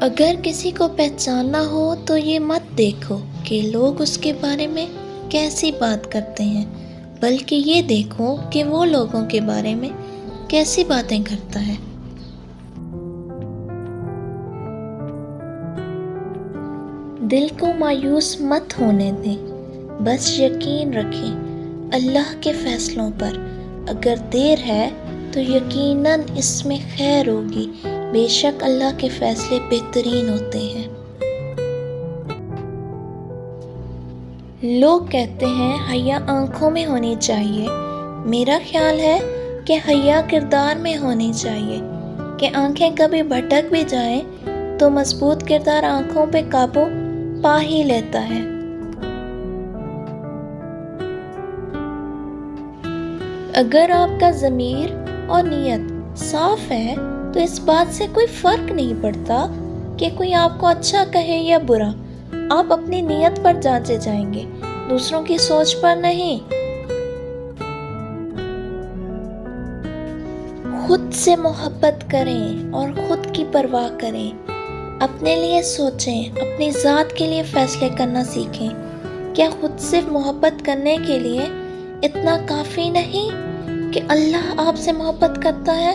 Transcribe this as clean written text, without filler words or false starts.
اگر کسی کو پہچاننا ہو تو یہ مت دیکھو کہ لوگ اس کے بارے میں کیسی بات کرتے ہیں، بلکہ یہ دیکھو کہ وہ لوگوں کے بارے میں کیسی باتیں کرتا ہے۔ دل کو مایوس مت ہونے دیں، بس یقین رکھیں اللہ کے فیصلوں پر۔ اگر دیر ہے تو یقیناً اس میں خیر ہوگی، بے شک اللہ کے فیصلے بہترین ہوتے ہیں۔ لوگ کہتے ہیں حیا آنکھوں میں ہونی چاہیے، میرا خیال ہے کہ حیا کردار میں ہونی چاہیے، کہ آنکھیں کبھی بھٹک بھی جائیں تو مضبوط کردار آنکھوں پہ قابو پا ہی لیتا ہے۔ اگر آپ کا ضمیر اور نیت صاف ہے تو اس بات سے کوئی فرق نہیں پڑتا کہ کوئی آپ کو اچھا کہے یا برا، آپ اپنی نیت پر جانچے جائیں گے، دوسروں کی سوچ پر نہیں۔ خود سے محبت کریں اور خود کی پرواہ کریں، اپنے لیے سوچیں، اپنی ذات کے لیے فیصلے کرنا سیکھیں۔ کیا خود سے محبت کرنے کے لیے اتنا کافی نہیں کہ اللہ آپ سے محبت کرتا ہے؟